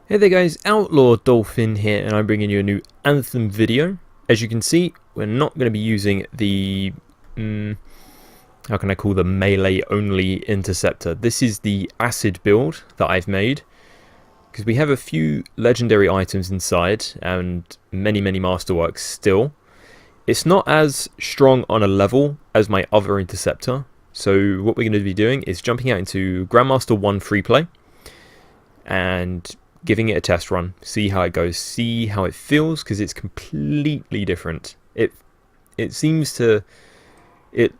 Hey there guys, Outlaw Dolphin here, and I'm bringing you a new Anthem video. As you can see, we're not going to be using the, how can I call the melee only Interceptor. This is the acid build that I've made, because we have a few legendary items inside, and many Masterworks still. It's not as strong on a level as my other Interceptor, so what we're going to be doing is jumping out into Grandmaster 1 Freeplay, and giving it a test run, see how it goes, see how it feels, because it's completely different. It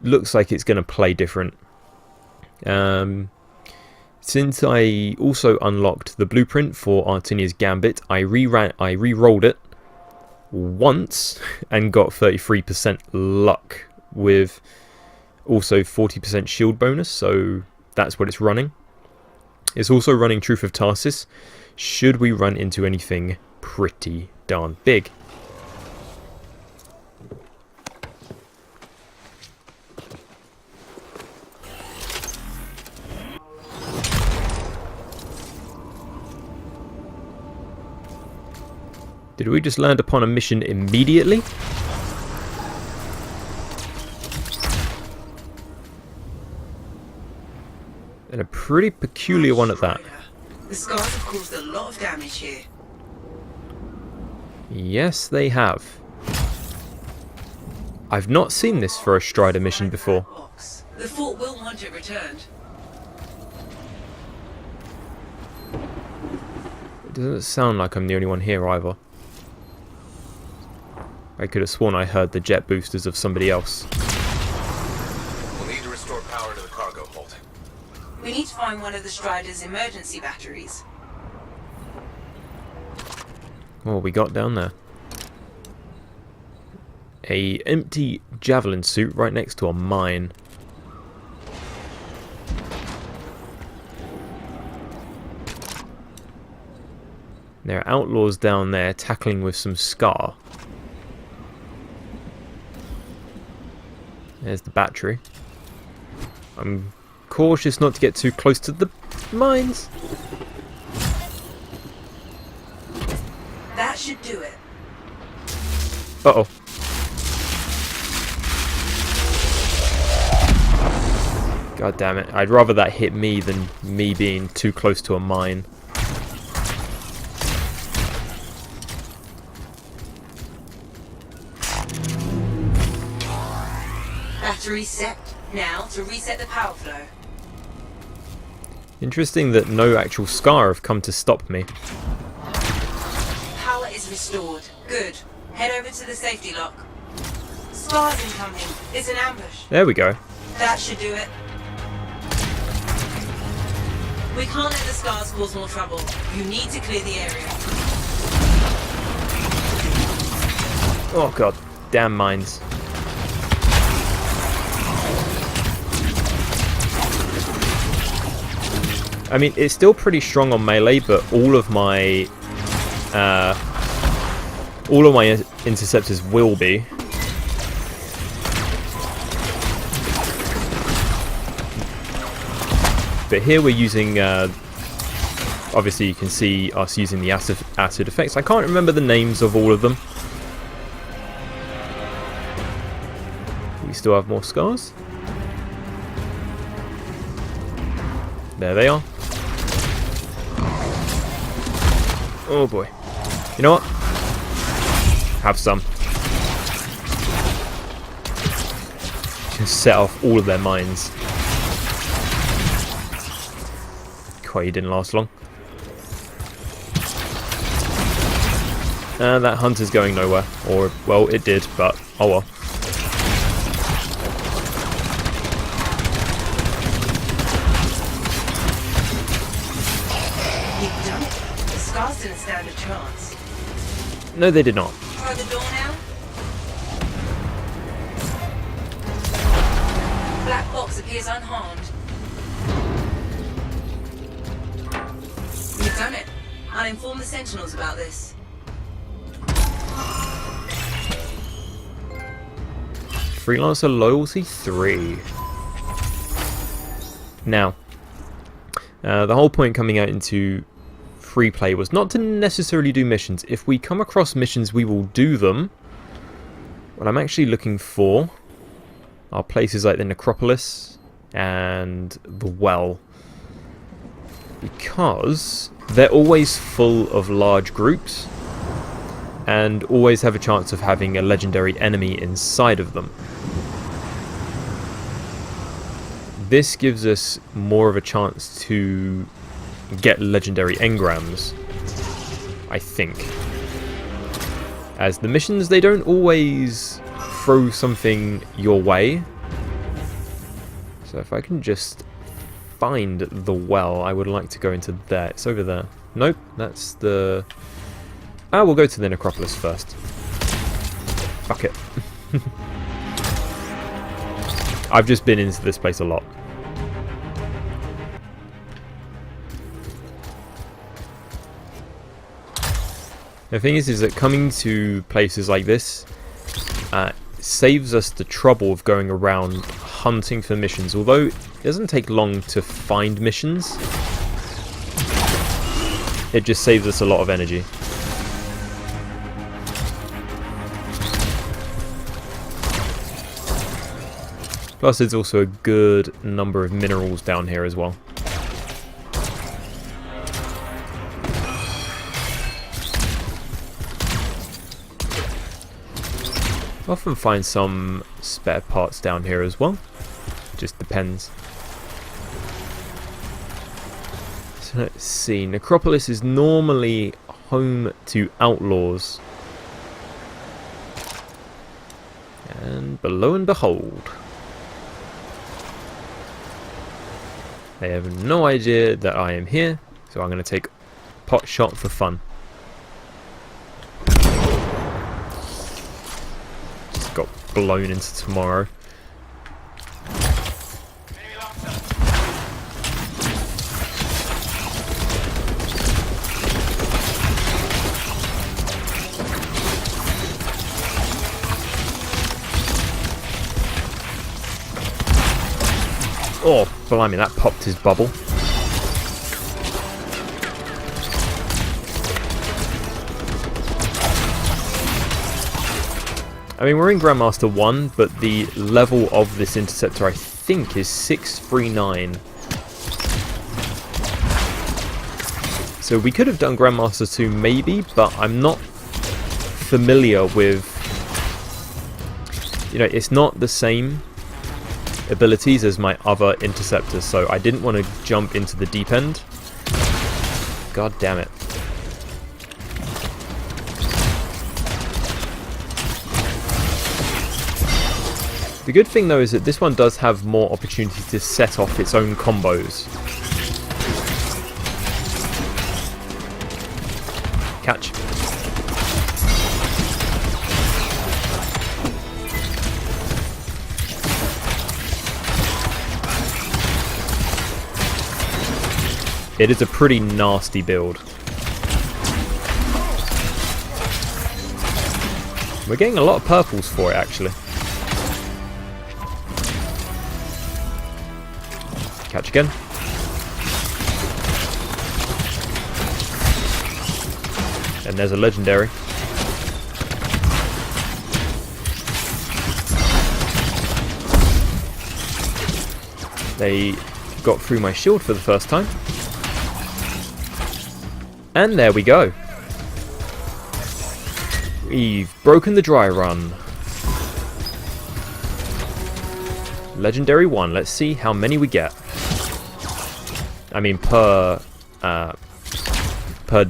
looks like it's going to play different. Since I also unlocked the blueprint for Artinia's Gambit, I re-rolled it once and got 33% luck with also 40% shield bonus, so that's what it's running. It's also running Truth of Tarsis, should we run into anything pretty darn big. Did we just land upon a mission immediately? And a pretty peculiar one at that. The scars have caused a lot of damage here. Yes, they have. I've not seen this for a Strider mission before. The fort will want it returned. It doesn't sound like I'm the only one here either. I could have sworn I heard the jet boosters of somebody else. We'll need to restore power to the cargo hold. We need to find one of the Strider's emergency batteries. What have we got down there? A empty javelin suit right next to a mine. There are outlaws down there tackling with some Scar. There's the battery. I'm cautious not to get too close to the mines. That should do it. Uh-oh. God damn it. I'd rather that hit me than me being too close to a mine. Battery set. Now to reset the power flow. Interesting that no actual Scar have come to stop me. Power is restored. Good. Head over to the safety lock. Scar's incoming. It's an ambush. There we go. That should do it. We can't let the Scars cause more trouble. You need to clear the area. Oh god. Damn mines. I mean, it's still pretty strong on melee, but all of my interceptors will be. But here we're using, obviously you can see us using the acid effects. I can't remember the names of all of them. We still have more scars. There they are. Oh boy. You know what? Have some. Just set off all of their mines. Quite didn't last long. And that hunter's going nowhere. Or, well, it did, but oh well. You've done it. The scars didn't stand a chance. No, they did not. Try the door now. Black box appears unharmed. You've done it. I'll inform the Sentinels about this. Freelancer loyalty 3. Now, the whole point coming out into free play was not to necessarily do missions. If we come across missions, we will do them. What I'm actually looking for are places like the Necropolis and the Well, because they're always full of large groups and always have a chance of having a legendary enemy inside of them. This gives us more of a chance to get legendary engrams, I think. As the missions, they don't always throw something your way. So if I can just find the Well, I would like to go into there. It's over there. Nope, that's the... Ah, we'll go to the Necropolis first. Fuck it. I've just been into this place a lot. The thing is that coming to places like this saves us the trouble of going around hunting for missions. Although it doesn't take long to find missions, it just saves us a lot of energy. Plus there's also a good number of minerals down here as well. I often find some spare parts down here as well. Just depends. So let's see. Necropolis is normally home to outlaws. And lo and behold, they have no idea that I am here, so I'm going to take pot shot for fun. Just got blown into tomorrow. Oh, blimey, that popped his bubble. I mean, we're in Grandmaster 1, but the level of this Interceptor, I think, is 639. So we could have done Grandmaster 2 maybe, but I'm not familiar with... You know, it's not the same abilities as my other Interceptors, so I didn't want to jump into the deep end. God damn it. The good thing though is that this one does have more opportunity to set off its own combos. Catch. It is a pretty nasty build. We're getting a lot of purples for it, actually. Catch again. And there's a legendary. They got through my shield for the first time. And there we go. We've broken the dry run. Legendary 1. Let's see how many we get. I mean, per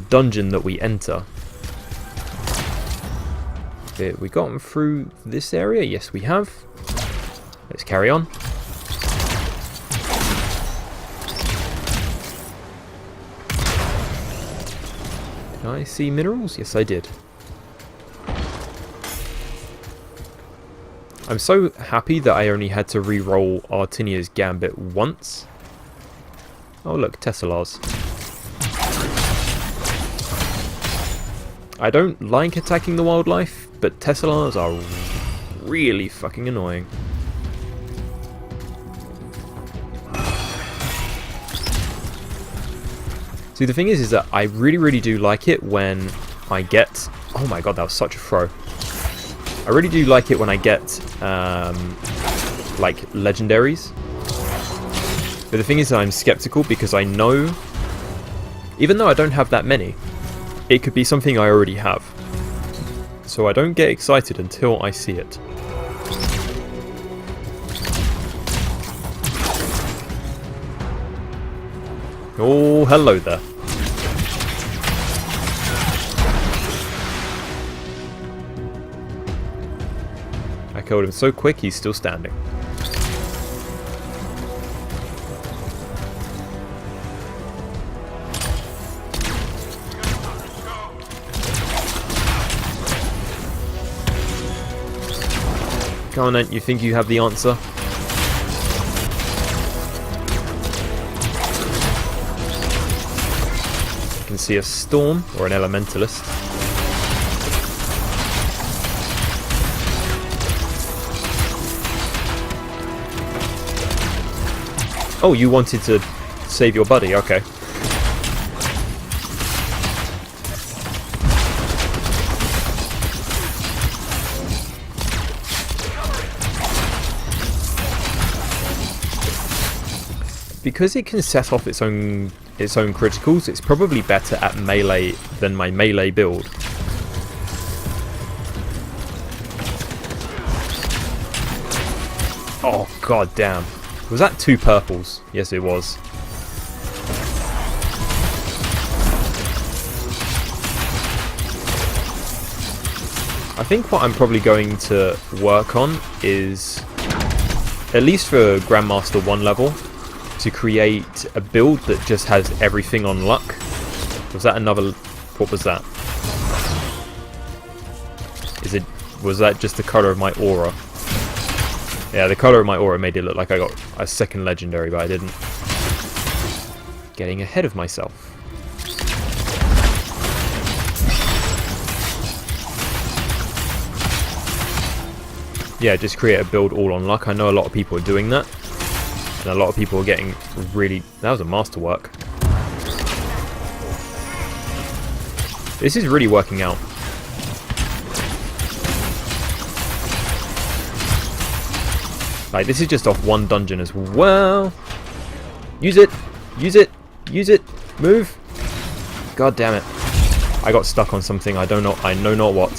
dungeon that we enter. Have we gotten through this area? Yes, we have. Let's carry on. Did I see minerals? Yes, I did. I'm so happy that I only had to re-roll Artinia's Gambit once. Oh look, Tesselars. I don't like attacking the wildlife, but Tesselars are really fucking annoying. See, the thing is that I really do like it when I get... Oh my god, that was such a throw. I really do like it when I get, like, legendaries. But the thing is that I'm skeptical because I know, even though I don't have that many, it could be something I already have. So I don't get excited until I see it. Oh, hello there. I killed him so quick, he's still standing. Come on, Ant, you think you have the answer? You can see a storm, or an elementalist. Oh, you wanted to save your buddy, okay. Because it can set off its own criticals, it's probably better at melee than my melee build. Oh god damn. Was that 2 purples? Yes it was. I think what I'm probably going to work on is, at least for Grandmaster 1 level, to create a build that just has everything on luck. Was that another... what was that? Was that just the colour of my aura? Yeah, the colour of my aura made it look like I got a second legendary, but I didn't. Getting ahead of myself. Yeah, just create a build all on luck. I know a lot of people are doing that. And a lot of people are getting really... That was a masterwork. This is really working out. Like, this is just off one dungeon as well. Use it! Use it! Use it! Move! God damn it. I got stuck on something. I know not what.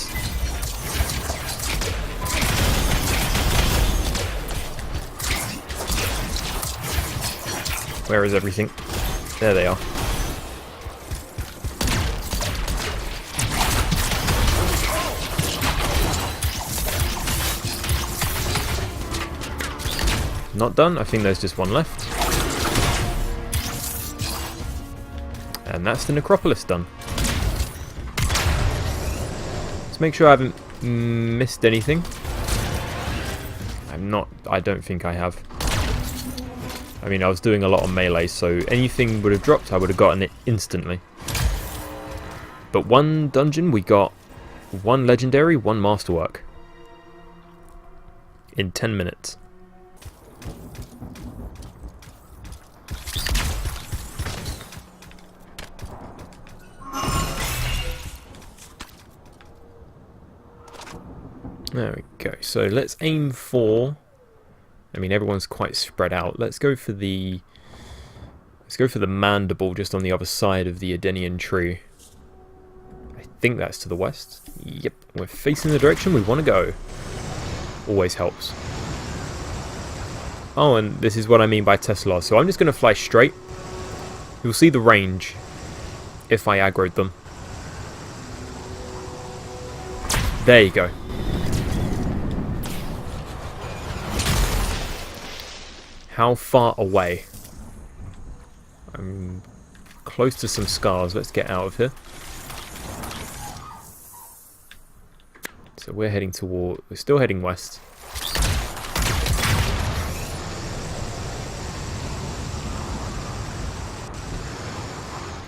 Where is everything? There they are. Not done. I think there's just one left. And that's the necropolis done. Let's make sure I haven't missed anything. I don't think I have. I mean, I was doing a lot on melee, so anything would have dropped, I would have gotten it instantly. But one dungeon, we got 1 legendary, 1 masterwork. In 10 minutes. There we go. So let's aim for I mean, everyone's quite spread out. Let's go for the mandible just on the other side of the Edenian tree. I think that's to the west. Yep, we're facing the direction we want to go. Always helps. Oh, and this is what I mean by Tesla. So I'm just going to fly straight. You'll see the range if I aggroed them. There you go. How far away? I'm close to some scars. Let's get out of here. So we're still heading west.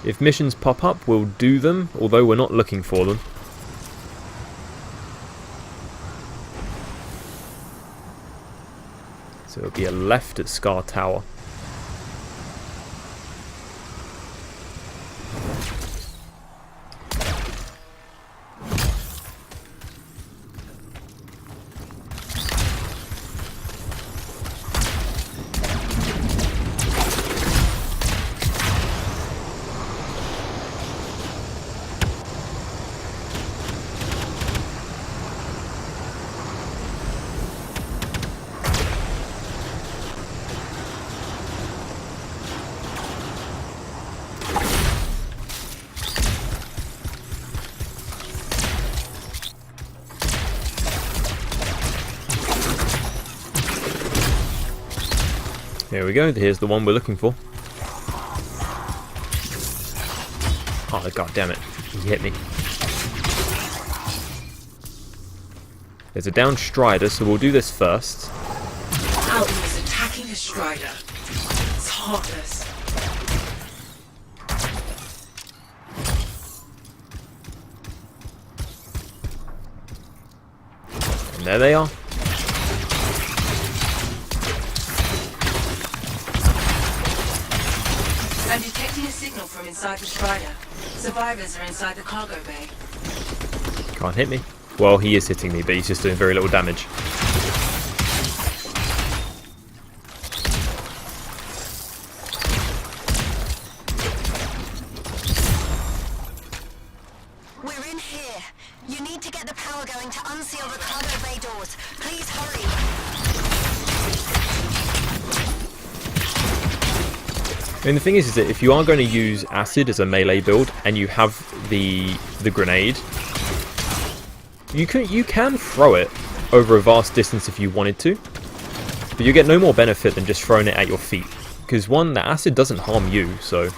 If missions pop up, we'll do them, although we're not looking for them. So it'll be a left at Scar Tower. There we go, here's the one we're looking for. Oh, god damn it. He hit me. There's a down Strider, so we'll do this first. Alton is attacking a Strider. It's heartless. And there they are. I'm detecting a signal from inside the Strider. Survivors are inside the cargo bay. Can't hit me. Well, he is hitting me, but he's just doing very little damage. We're in here. You need to get the power going to unseal the cargo bay doors. Please hurry. I mean, the thing is that if you are going to use acid as a melee build and you have the grenade, you can throw it over a vast distance if you wanted to, but you get no more benefit than just throwing it at your feet. Because one, the acid doesn't harm you, so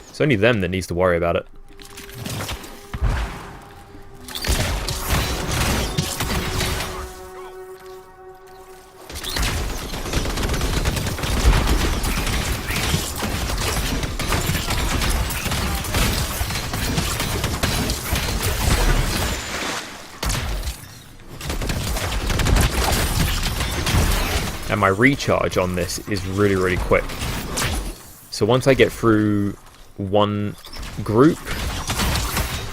it's only them that needs to worry about it. And my recharge on this is really, really quick. So once I get through one group,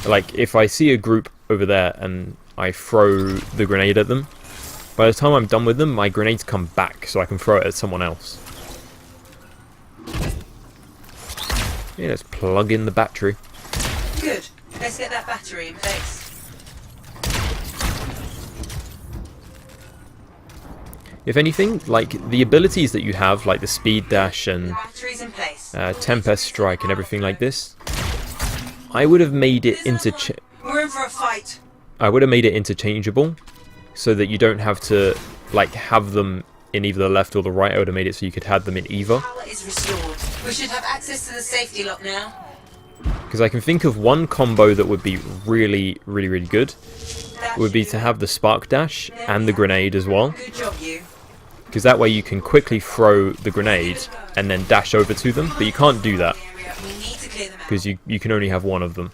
like if I see a group over there and I throw the grenade at them, by the time I'm done with them, my grenades come back so I can throw it at someone else. Yeah, let's plug in the battery. Good. Let's get that battery in place. If anything, like the abilities that you have, like the speed dash and Batteries in place. Tempest Strike and everything like this, I would have made it We're in for a fight. I would have made it interchangeable, so that you don't have to like have them in either the left or the right. I would have made it so you could have them in either. Power is restored. We should have access to the safety lock now. Because I can think of one combo that would be really, really, really good. It would be to have the Spark Dash and the grenade as well. Good job, you. Because that way you can quickly throw the grenade and then dash over to them, but you can't do that We need to clear them out. because you can only have one of them.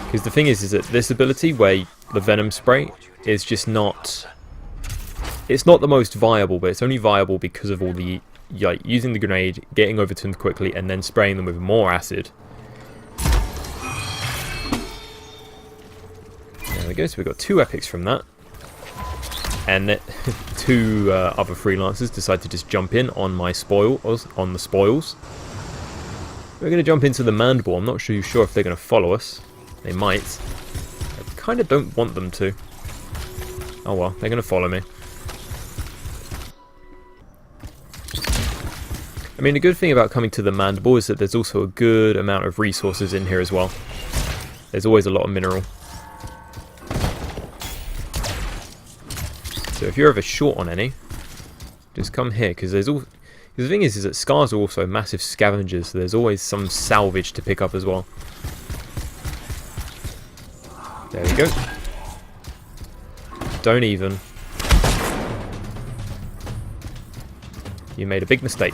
Because the thing is that this ability where the Venom Spray is just not... It's not the most viable, but it's only viable because of all the... like using the grenade, getting over to them quickly, and then spraying them with more acid. There we go, so we got 2 epics from that. and two other freelancers decide to just jump in on my spoils. We're going to jump into the mandible. I'm not sure if they're going to follow us. They might. I kind of don't want them to. Oh well, they're going to follow me. I mean, the good thing about coming to the mandible is that there's also a good amount of resources in here as well. There's always a lot of mineral. So if you're ever short on any, just come here, because there's all. The thing is that scars are also massive scavengers, so there's always some salvage to pick up as well. There we go. Don't even. You made a big mistake.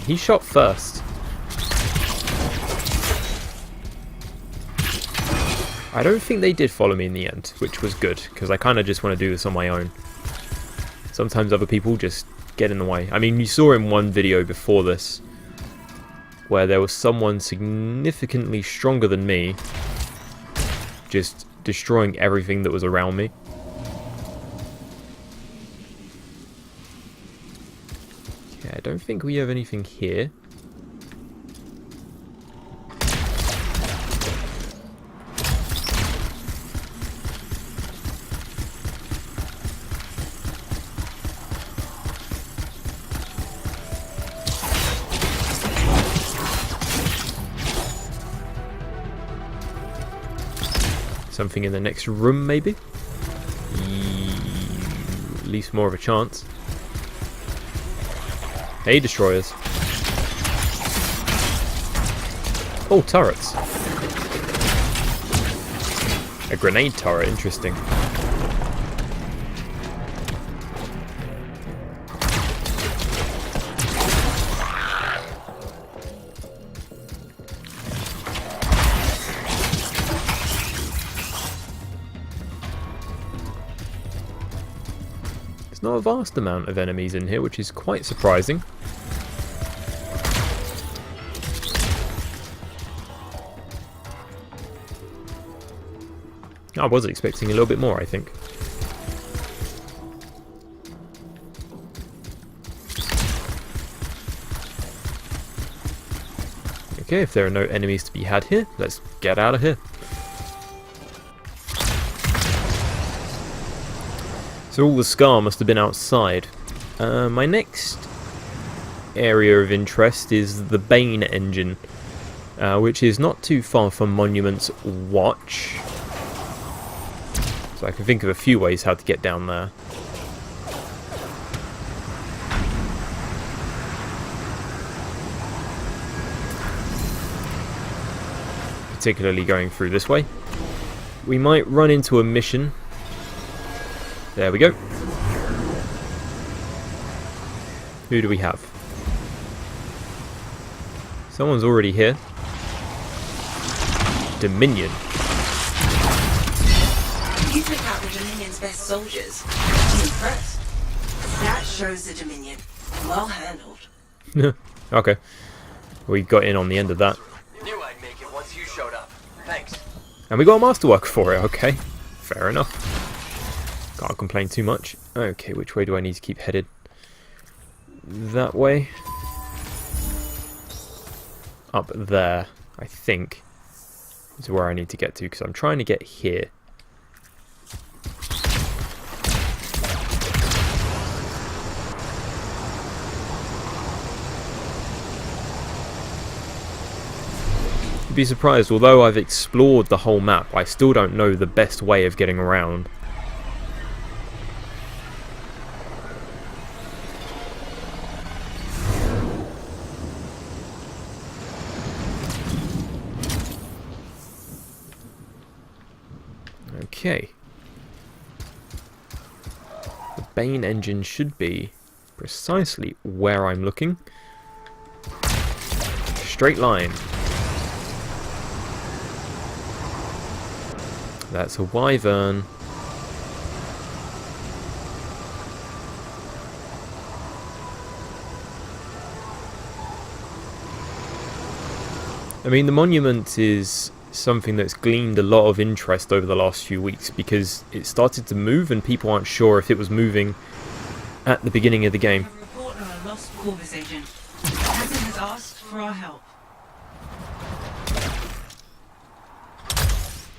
He shot first. I don't think they did follow me in the end, which was good, because I kind of just want to do this on my own. Sometimes other people just get in the way. I mean, you saw in one video before this, where there was someone significantly stronger than me, just destroying everything that was around me. Okay, I don't think we have anything here. Something in the next room, maybe? At least more of a chance. Hey, destroyers. Oh, turrets. A grenade turret, interesting. Not a vast amount of enemies in here, which is quite surprising. I was expecting a little bit more, I think. Okay, if there are no enemies to be had here, let's get out of here. So all the scar must have been outside. My next area of interest is the Bane engine, which is not too far from Monument's Watch. So I can think of a few ways how to get down there. Particularly going through this way. We might run into a mission. There we go. Who do we have? Someone's already here. Dominion. You took out the Dominion's best soldiers. I'm impressed. That shows the Dominion. Well handled. Okay. We got in on the end of that. Knew I'd make it once you showed up. Thanks. And we got a Masterwork for it, okay. Fair enough. Can't complain too much. Okay, which way do I need to keep headed? That way. Up there, I think, is where I need to get to, because I'm trying to get here. You'd be surprised, although I've explored the whole map, I still don't know the best way of getting around. Okay. The Bane engine should be precisely where I'm looking. Straight line. That's a wyvern. I mean, the monument is something that's gleaned a lot of interest over the last few weeks because it started to move and people aren't sure if it was moving at the beginning of the game. A report on a lost Corvus agent. Anthem has asked for our help.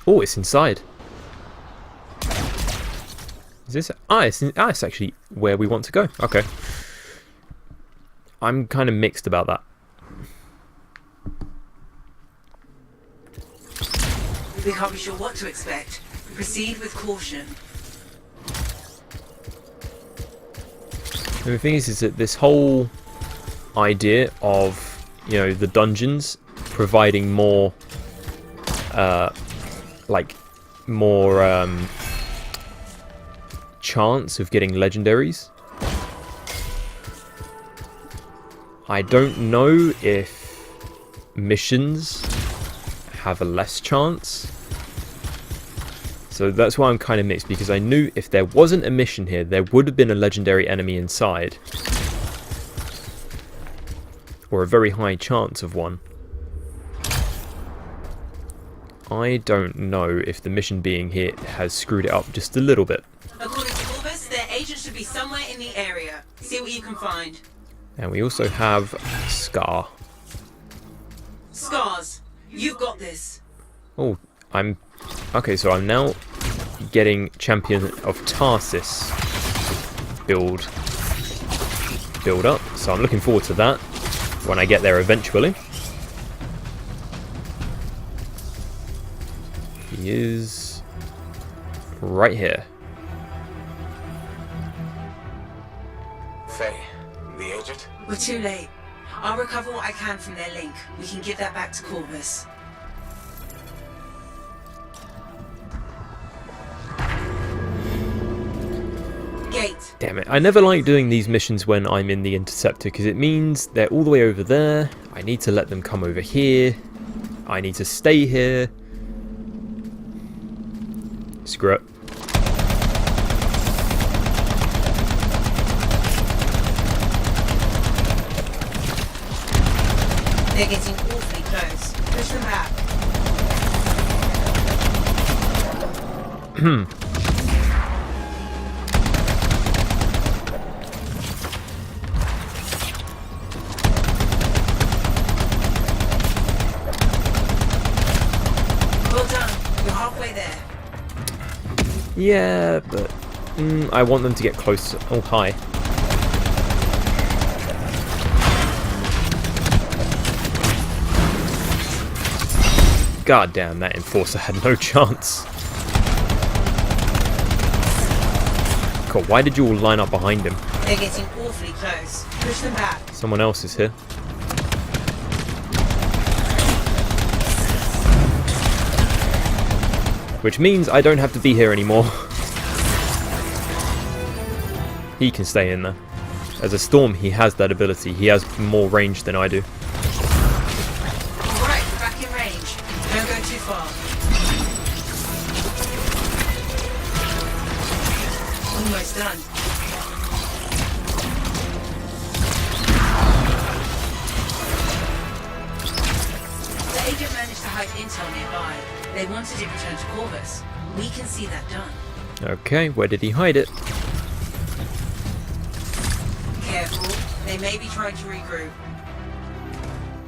Oh, it's inside. Is this? It's actually where we want to go. Okay. I'm kind of mixed about that. We can't be sure what to expect. Proceed with caution. And the thing is that this whole idea of, you know, the dungeons providing more, chance of getting legendaries. I don't know if missions have a less chance. So that's why I'm kind of mixed, because I knew if there wasn't a mission here, there would have been a legendary enemy inside. Or a very high chance of one. I don't know if the mission being here has screwed it up just a little bit. According to Corvus, their agent should be somewhere in the area. See what you can find. And we also have Scar. Scars, you've got this. Oh, okay, so I'm now getting Champion of Tarsus build up. So I'm looking forward to that when I get there eventually. He is right here. Faye, the agent? We're too late. I'll recover what I can from their link. We can give that back to Corvus. Gate. Damn it. I never like doing these missions when I'm in the Interceptor because it means they're all the way over there. I need to let them come over here. I need to stay here. Screw it. They're getting awfully close. Push them back. Well done. You're halfway there. Yeah, but I want them to get close. Oh, hi. God damn, that Enforcer had no chance. God, why did you all line up behind him? They're getting awfully close. Push them back. Someone else is here. Which means I don't have to be here anymore. He can stay in there. As a Storm, he has that ability. He has more range than I do. Alright, we're back in range. Don't go too far. Almost done. The agent managed to hide intel nearby. They wanted it returned to Corvus. We can see that done. Okay, where did he hide it? Careful. They may be trying to regroup.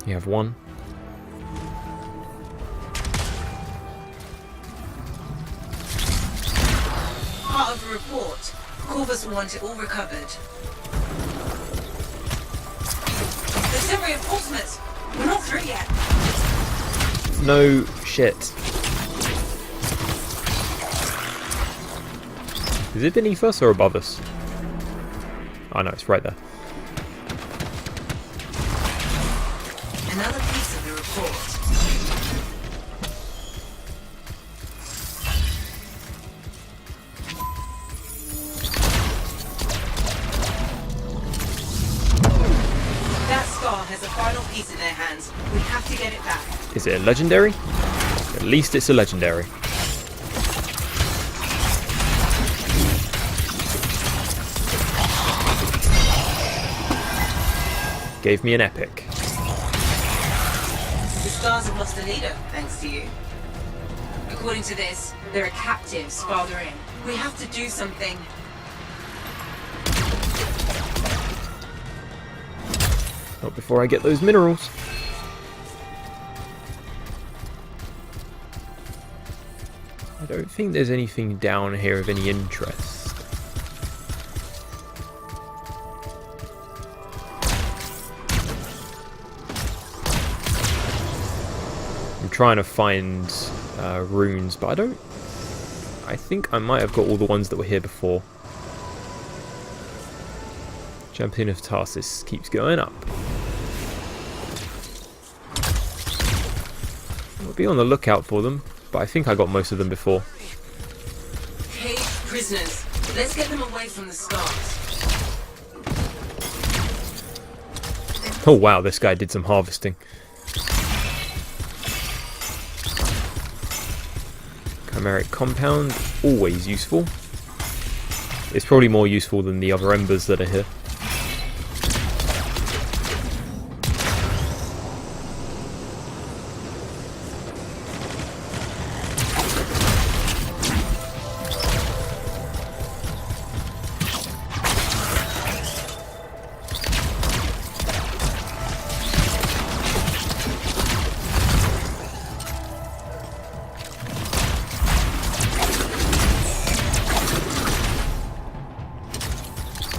You have one. Part of the report. Corvus will want it all recovered. There's some reinforcements. We're not through yet. No shit. Is it beneath us or above us? Oh no, it's right there. Another piece of the report. That Scar has a final piece in their hands. We have to get it back. Is it a legendary? At least it's a legendary. Gave me an epic. The Scars have lost a leader, thanks to you. According to this, there are captives farther in. We have to do something. Not before I get those minerals. I don't think there's anything down here of any interest. I'm trying to find runes, but I think I might have got all the ones that were here before. Champion of Tarsus keeps going up. I'll be on the lookout for them, but I think I got most of them before. Caged prisoners. Let's get them away from the scars. Oh wow, this guy did some harvesting. Chimeric compound, always useful. It's probably more useful than the other embers that are here.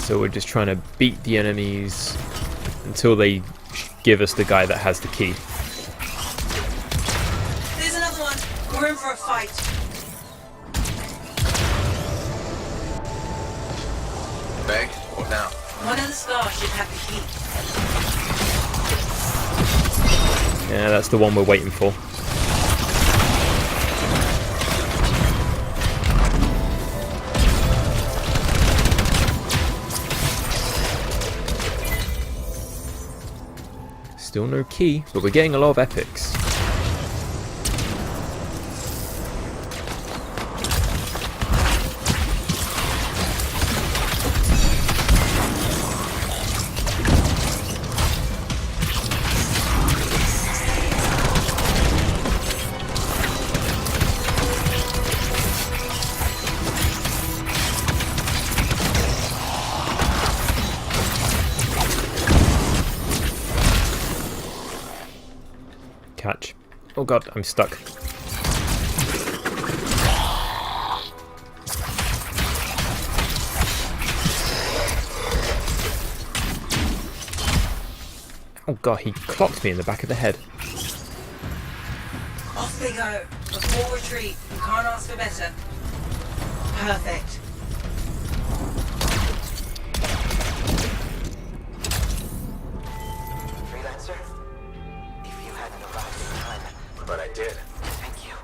So we're just trying to beat the enemies until they give us the guy that has the key. There's another one. We're in for a fight. Meg, what now? One of the scars should have the key. Yeah, that's the one we're waiting for. Still no key, but we're getting a lot of epics. Catch. Oh god, I'm stuck. Oh god, he clocked me in the back of the head. Off they go. A full retreat. You can't ask for better. Perfect. Freelancer? If you hadn't arrived in time... But I did. Thank you.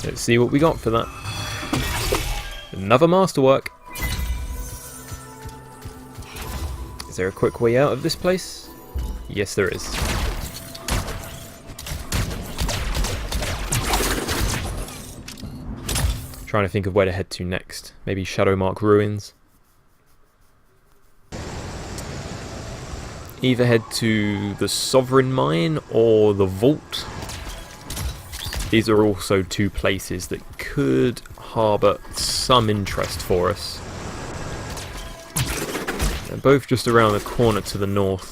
Let's see what we got for that. Another masterwork. Is there a quick way out of this place? Yes, there is. Trying to think of where to head to next. Maybe Shadowmark Ruins. Either head to the Sovereign Mine or the Vault. These are also two places that could harbour some interest for us. They're both just around the corner to the north.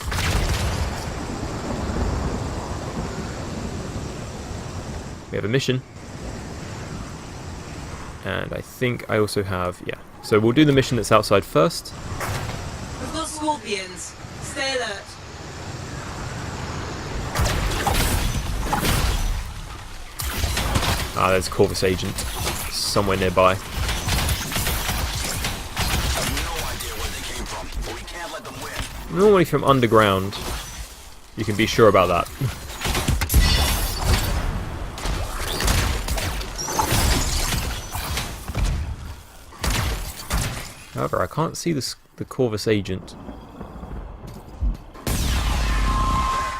We have a mission. And I think I also have, yeah. So we'll do the mission that's outside first. We've got scorpions. Stay alert. Ah, there's a Corvus agent somewhere nearby. Normally from underground. You can be sure about that. However, I can't see the Corvus agent.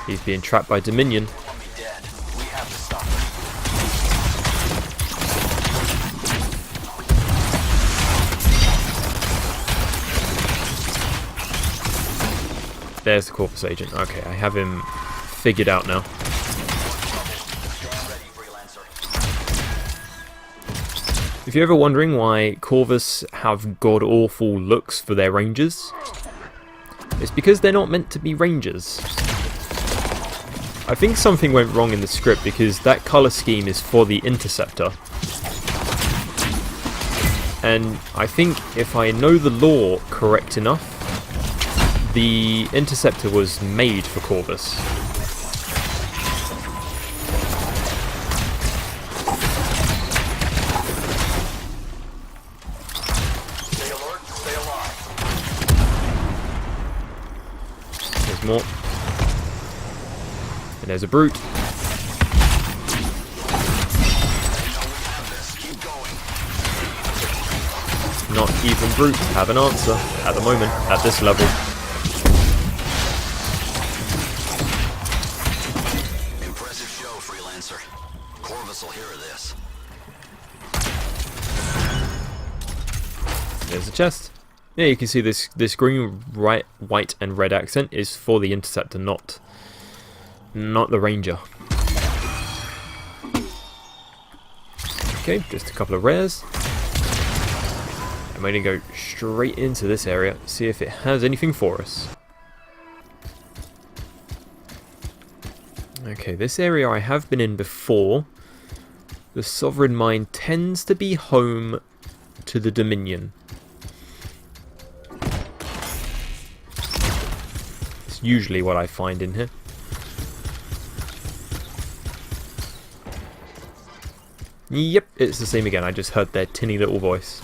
He's being trapped by Dominion. there's the Corvus agent. Okay, I have him figured out now. If you're ever wondering why Corvus have god-awful looks for their rangers, it's because they're not meant to be rangers. I think something went wrong in the script because that colour scheme is for the Interceptor. And I think if I know the lore correct enough, the Interceptor was made for Corvus. Stay alert, stay alive. There's more. And there's a brute. Not even brutes have an answer at the moment, at this level. Impressive show, Freelancer. Corvus will hear of this. There's a chest. Yeah, you can see this green, white and red accent is for the Interceptor, not the Ranger. Okay, just a couple of rares. I'm going to go straight into this area, see if it has anything for us. Okay, this area I have been in before. The Sovereign Mine tends to be home to the Dominion. It's usually what I find in here. Yep, it's the same again. I just heard their tinny little voice.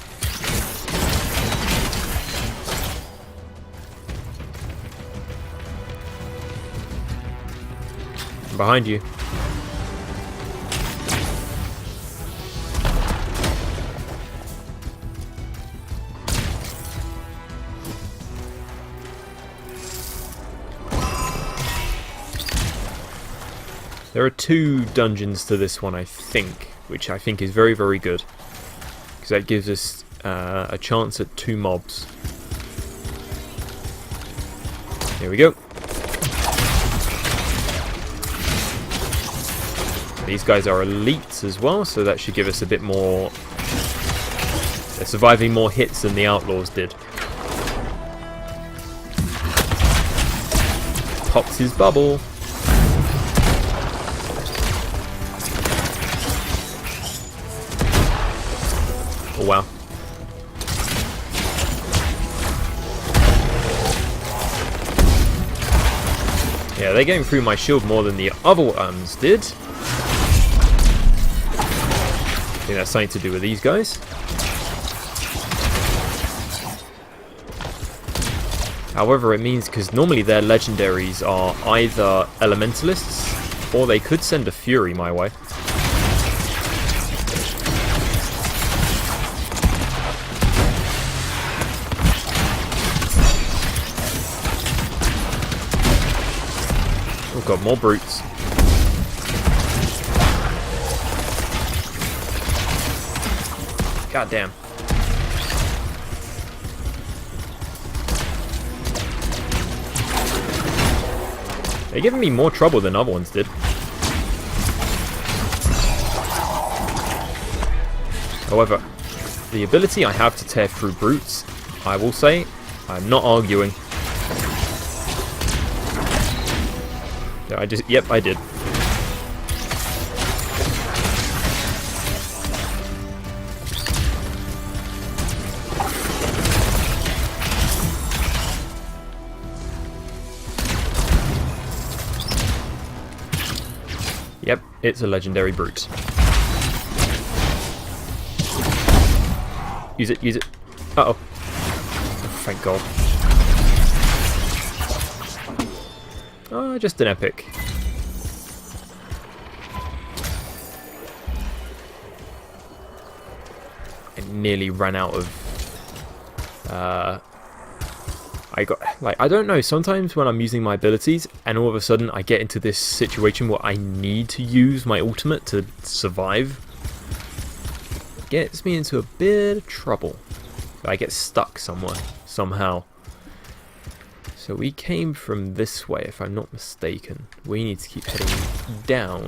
Behind you. There are 2 dungeons to this one, I think, which I think is very, very good. Because that gives us a chance at 2 mobs. Here we go. These guys are elites as well, so that should give us a bit more... They're surviving more hits than the Outlaws did. Pops his bubble. Oh wow. Yeah, they're getting through my shield more than the other ones did. I think that's something to do with these guys. However, it means because normally their legendaries are either elementalists or they could send a fury my way. Oh god, more brutes. God damn. They're giving me more trouble than other ones did. However, the ability I have to tear through brutes, I will say, I'm not arguing. Yep, I did. Yep, it's a legendary brute. Use it, use it. Uh-oh. Oh, thank God. Oh, just an epic. I nearly ran out of... I don't know, sometimes when I'm using my abilities and all of a sudden I get into this situation where I need to use my ultimate to survive, it gets me into a bit of trouble. I get stuck somewhere, somehow. So we came from this way, if I'm not mistaken. We need to keep heading down.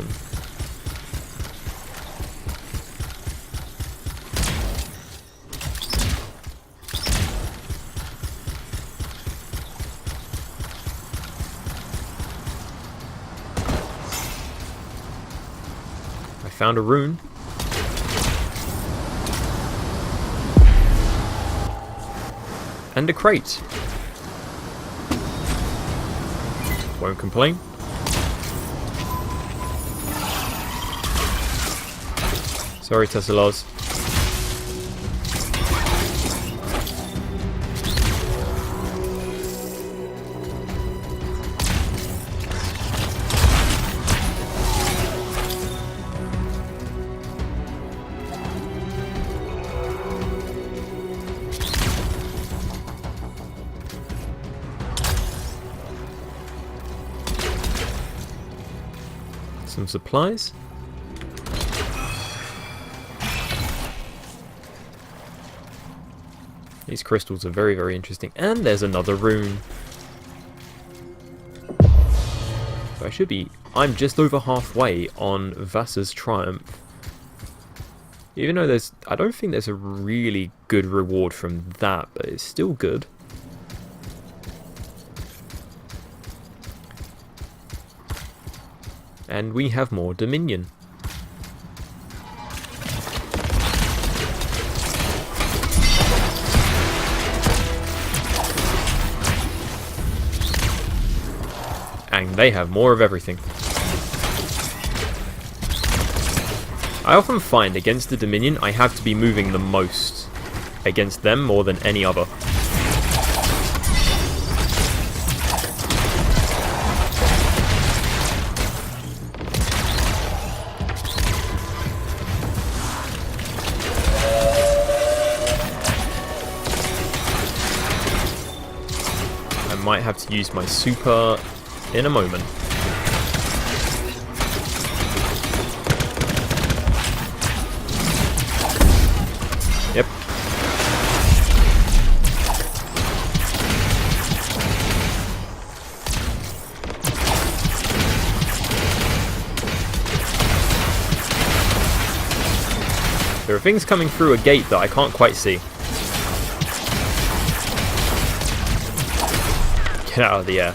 I found a rune. And a crate. Won't complain. Sorry, Tesselas. Some supplies. These crystals are very, very interesting. And there's another rune. So I should be... I'm just over halfway on Vasa's Triumph. Even though there's... I don't think there's a really good reward from that, but it's still good. And we have more Dominion. And they have more of everything. I often find against the Dominion I have to be moving the most against them more than any other. Might have to use my super in a moment. Yep. There are things coming through a gate that I can't quite see. Get out of the air.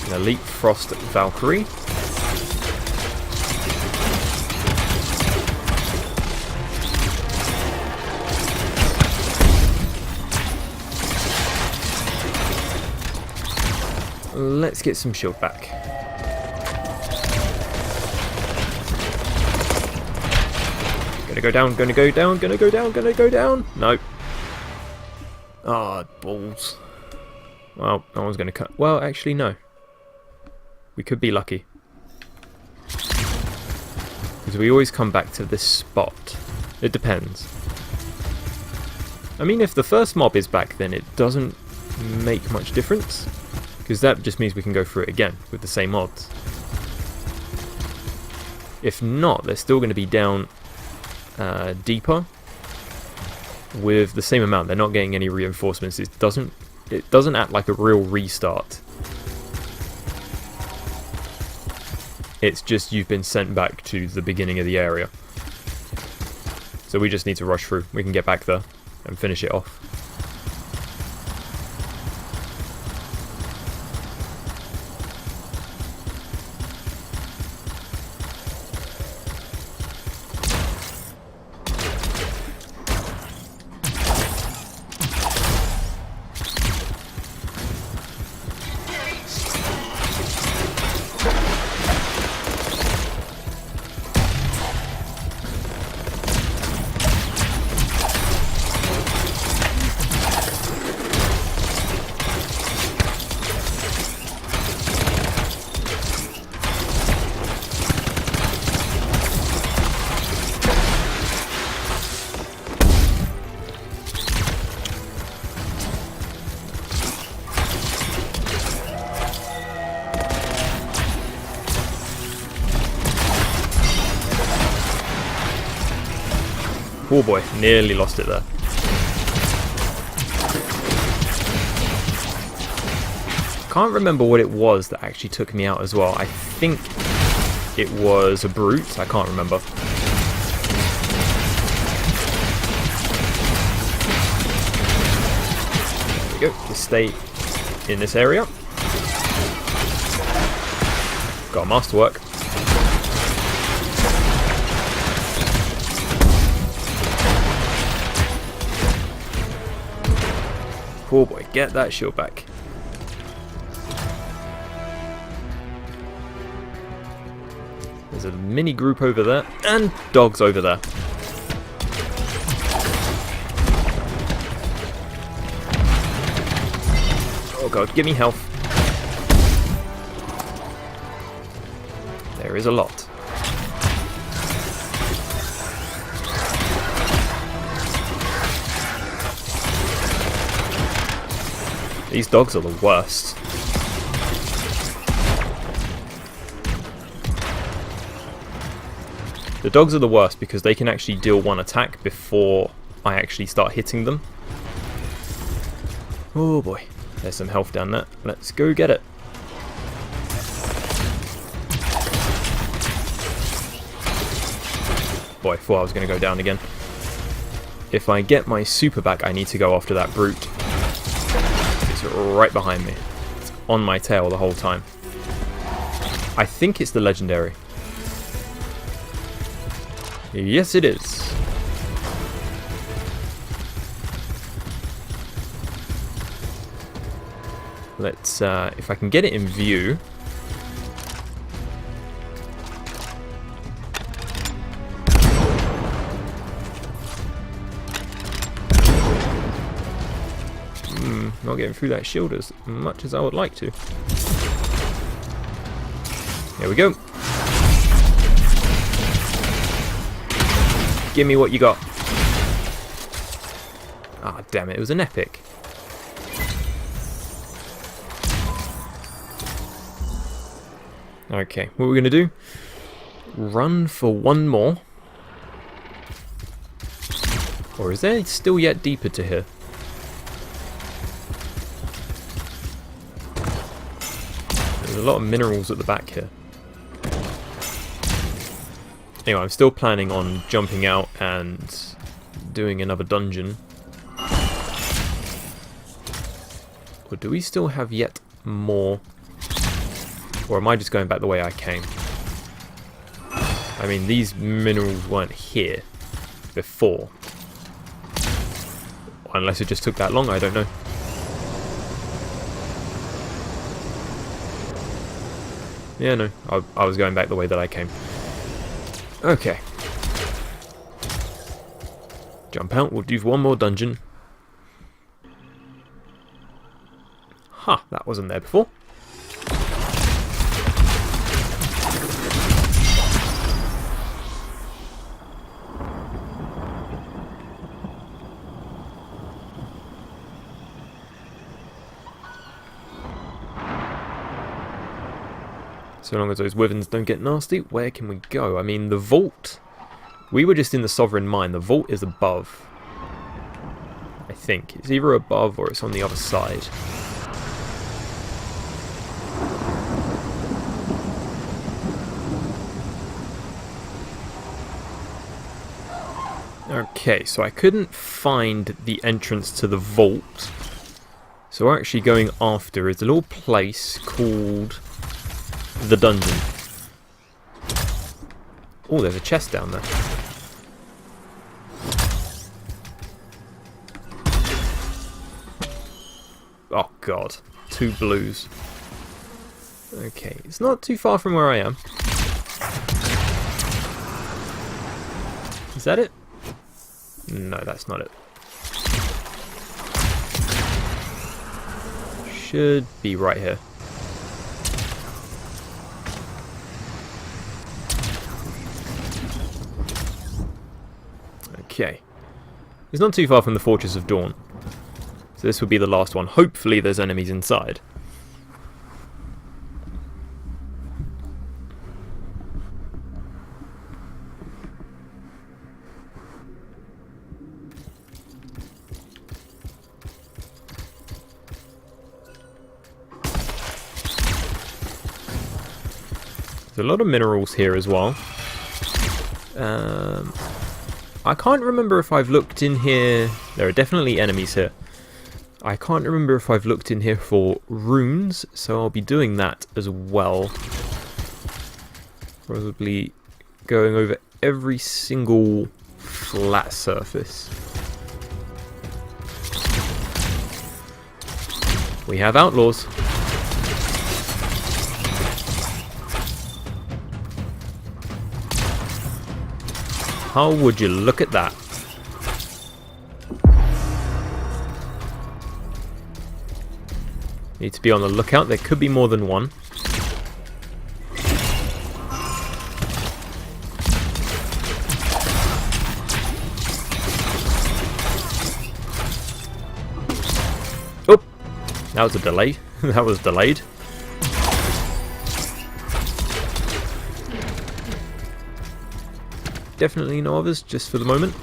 An Elite Frost Valkyrie. Let's get some shield back. Gonna go down, gonna go down, gonna go down, gonna go down. No. Ah, balls. Well, no one's gonna cut. Well, actually, no. We could be lucky. Because we always come back to this spot. It depends. I mean, if the first mob is back, then it doesn't make much difference. Because that just means we can go through it again with the same odds. If not, they're still going to be down deeper with the same amount. They're not getting any reinforcements. It doesn't act like a real restart. It's just you've been sent back to the beginning of the area. So we just need to rush through. We can get back there and finish it off. Oh boy, nearly lost it there. can't remember what it was that actually took me out as well. I think it was a brute. I can't remember. There we go. Just stay in this area. Got a masterwork. Oh boy, get that shield back. There's a mini group over there, and dogs over there. Oh god, give me health. There is a lot. These dogs are the worst. The dogs are the worst because they can actually deal one attack before I actually start hitting them. Oh boy, there's some health down there. Let's go get it. Boy, I thought I was going to go down again. If I get my super back, I need to go after that brute. It's right behind me. It's on my tail the whole time. I think it's the legendary. Yes, it is. Let's, if I can get it in view. Not getting through that shield as much as I would like to. Here we go. Give me what you got. Ah, damn it, it was an epic. Okay, what we're going to do, run for one more. Or is there still yet deeper to here? There's a lot of minerals at the back here. Anyway, I'm still planning on jumping out and doing another dungeon. Or do we still have yet more? Or am I just going back the way I came? I mean, these minerals weren't here before. Unless it just took that long, I don't know. Yeah, no, I was going back the way that I came. Okay. Jump out, we'll do one more dungeon. Huh, that wasn't there before. So long as those wyverns don't get nasty, where can we go? I mean, the vault... We were just in the Sovereign Mine. The vault is above. I think. It's either above or it's on the other side. Okay, so I couldn't find the entrance to the vault. So we're actually going after is a little place called... the dungeon. Oh, there's a chest down there. Oh god, 2 blues. Okay, it's not too far from where I am. Is that it? No, that's not it. Should be right here. Okay. It's not too far from the Fortress of Dawn. So this will be the last one. Hopefully there's enemies inside. There's a lot of minerals here as well. I can't remember if I've looked in here. There are definitely enemies here. I can't remember if I've looked in here for runes, so I'll be doing that as well. Probably going over every single flat surface. We have outlaws. How would you look at that? Need to be on the lookout. There could be more than one. Oh, that was a delay. That was delayed. Definitely no others, just for the moment.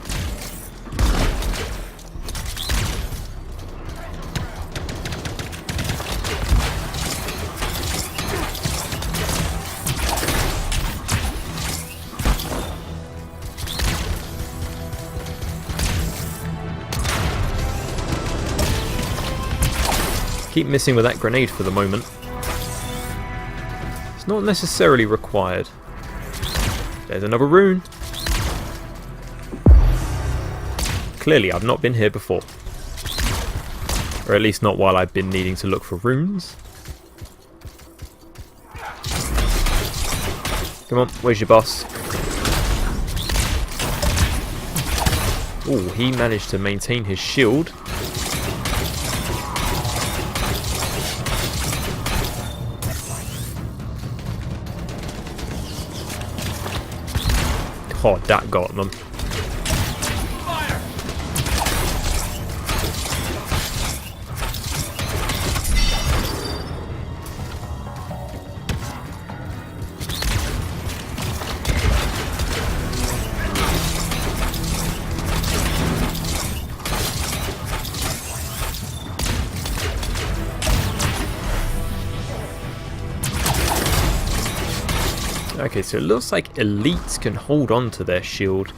Keep missing with that grenade for the moment. It's not necessarily required. There's another rune. Clearly, I've not been here before. Or at least not while I've been needing to look for runes. Come on, where's your boss? Oh, he managed to maintain his shield. Oh, that got them. Okay, so it looks like elites can hold on to their shield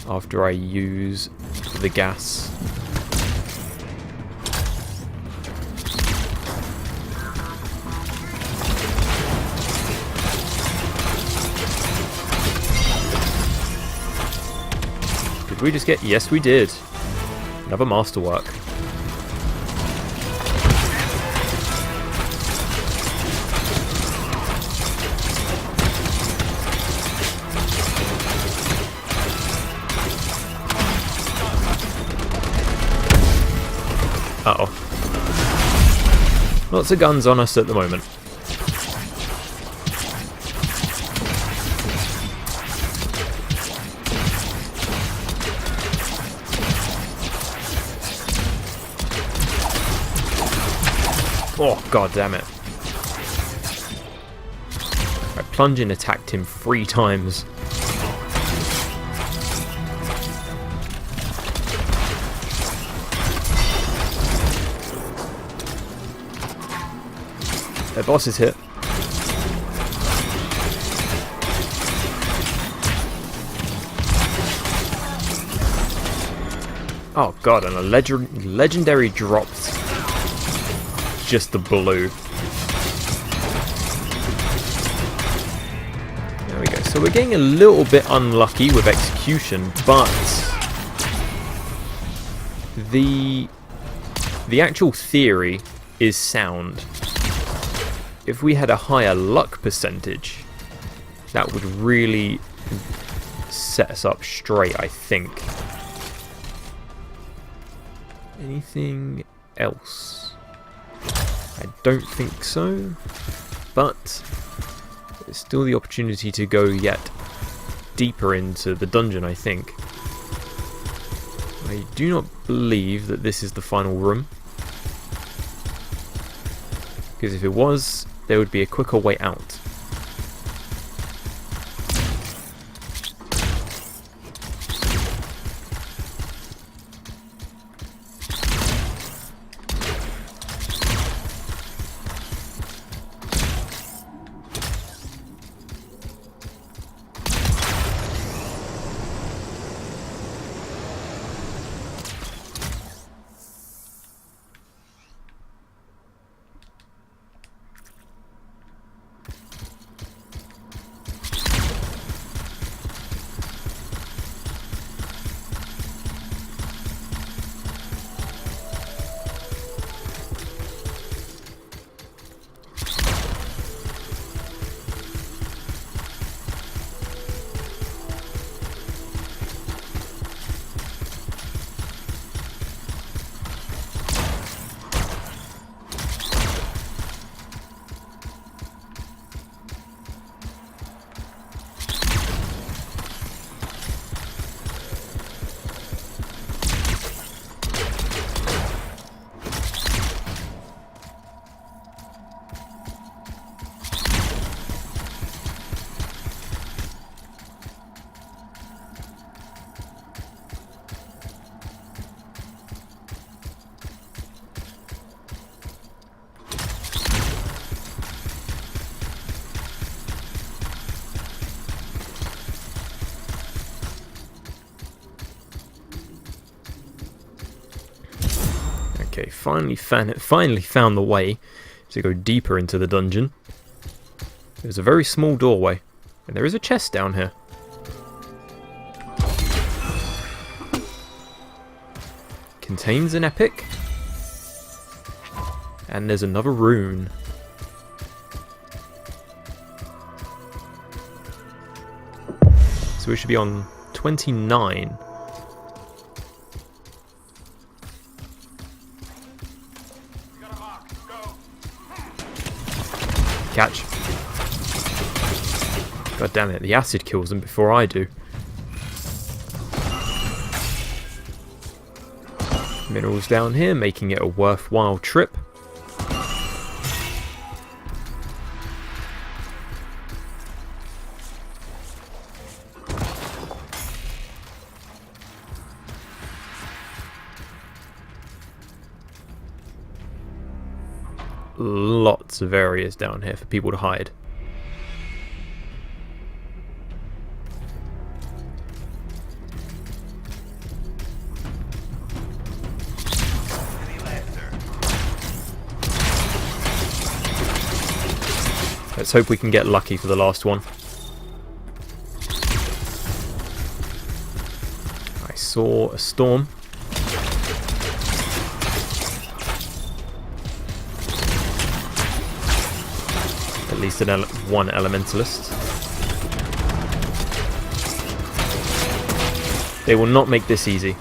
after I use the gas. Did we just get... Yes, we did. Another Masterwork. Uh-oh. Lots of guns on us at the moment. Oh, god damn it. I plunged and attacked him 3 times. Their boss is hit. Oh god, and a legendary dropped. Just the blue. There we go. So we're getting a little bit unlucky with execution, but the actual theory is sound. If we had a higher luck percentage, that would really set us up straight, I think. Anything else? I don't think so, but there's still the opportunity to go yet deeper into the dungeon, I think. I do not believe that this is the final room, because if it was, there would be a quicker way out. Okay, finally found the way to go deeper into the dungeon. There's a very small doorway, and there is a chest down here. Contains an epic, and there's another rune. So we should be on 29. Catch. God damn it, the acid kills them before I do. Minerals down here, making it a worthwhile trip. Lots of areas down here for people to hide. Let's hope we can get lucky for the last one. I saw a storm. At least one elementalist. They will not make this easy.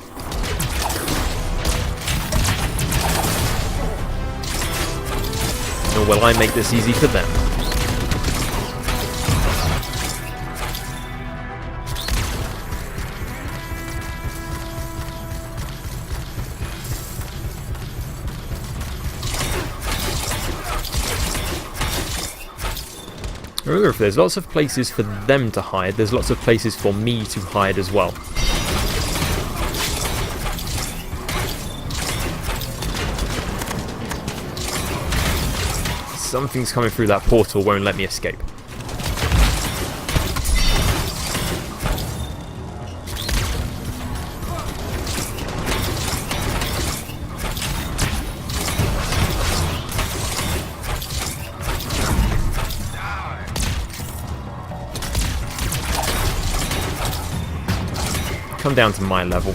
Nor will I make this easy for them. Remember, if there's lots of places for them to hide, there's lots of places for me to hide as well. Something's coming through that portal, won't let me escape. Come down to my level.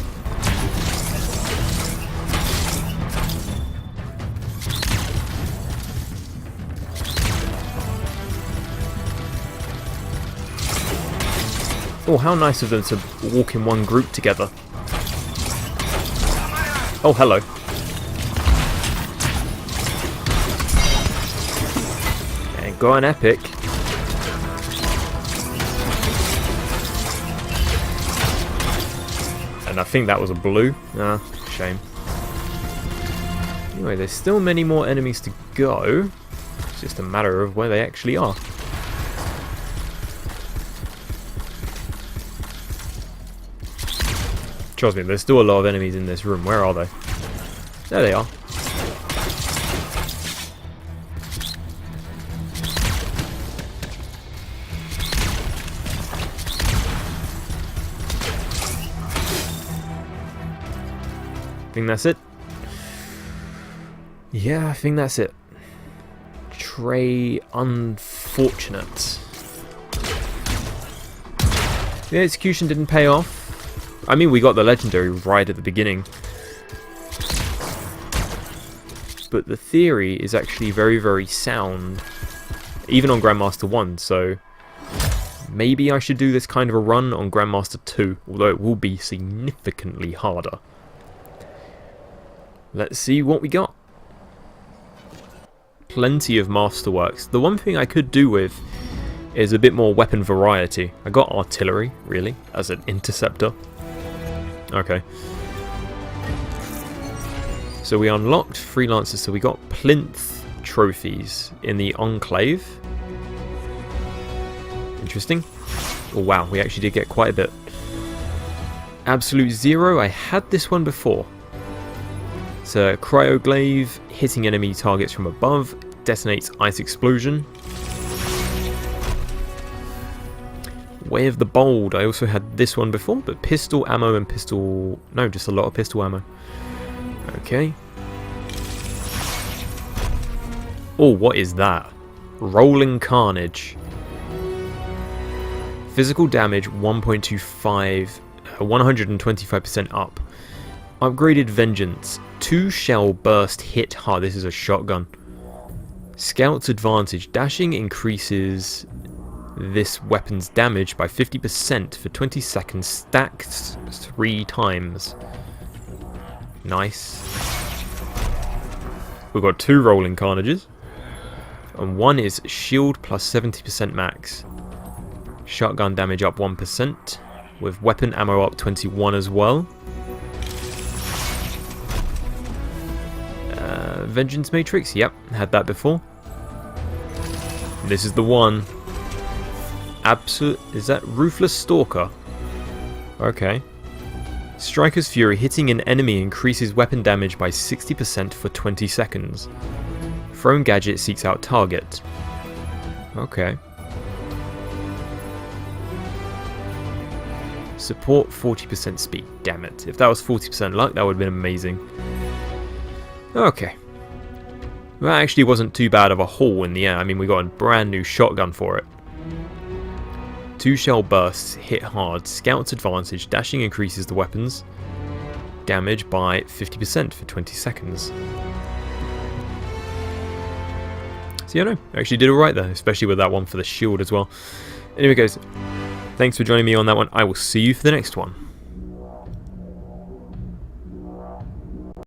Oh, how nice of them to walk in one group together. Oh, hello. And got an epic. And I think that was a blue. Ah, shame. Anyway, there's still many more enemies to go. It's just a matter of where they actually are. Trust me, there's still a lot of enemies in this room. Where are they? There they are. I think that's it. Yeah, I think that's it. Trey unfortunate. The execution didn't pay off. I mean, we got the legendary right at the beginning. But the theory is actually very, very sound. Even on Grandmaster 1, so maybe I should do this kind of a run on Grandmaster 2, although it will be significantly harder. Let's see what we got. Plenty of Masterworks. The one thing I could do with is a bit more weapon variety. I got artillery, really, as an interceptor. Okay. So we unlocked freelancers, so we got plinth trophies in the Enclave. Interesting. Oh wow, we actually did get quite a bit. Absolute Zero, I had this one before. It's a cryoglaive, hitting enemy targets from above, detonates ice explosion. Way of the Bold, I also had this one before, but pistol ammo and pistol... no, just a lot of pistol ammo. Okay. Oh, what is that? Rolling Carnage. Physical damage 1.25, 125% up. Upgraded Vengeance. 2 shell burst hit hard. This is a shotgun. Scout's Advantage. Dashing increases this weapon's damage by 50% for 20 seconds, stacked 3 times. Nice. We've got 2 Rolling Carnages. And 1 is shield plus 70% max. Shotgun damage up 1%. With weapon ammo up 21 as well. Vengeance Matrix, yep, had that before. This is the one. Is that Ruthless Stalker? Okay. Striker's Fury. Hitting an enemy increases weapon damage by 60% for 20 seconds. Thrown Gadget seeks out target. Okay. Support 40% speed. Damn it. If that was 40% luck, that would have been amazing. Okay. That actually wasn't too bad of a haul in the air. I mean, we got a brand new shotgun for it. 2 shell bursts, hit hard, Scout's Advantage, dashing increases the weapon's damage by 50% for 20 seconds. So yeah, no, I actually did alright there, especially with that one for the shield as well. Anyway guys, thanks for joining me on that one. I will see you for the next one.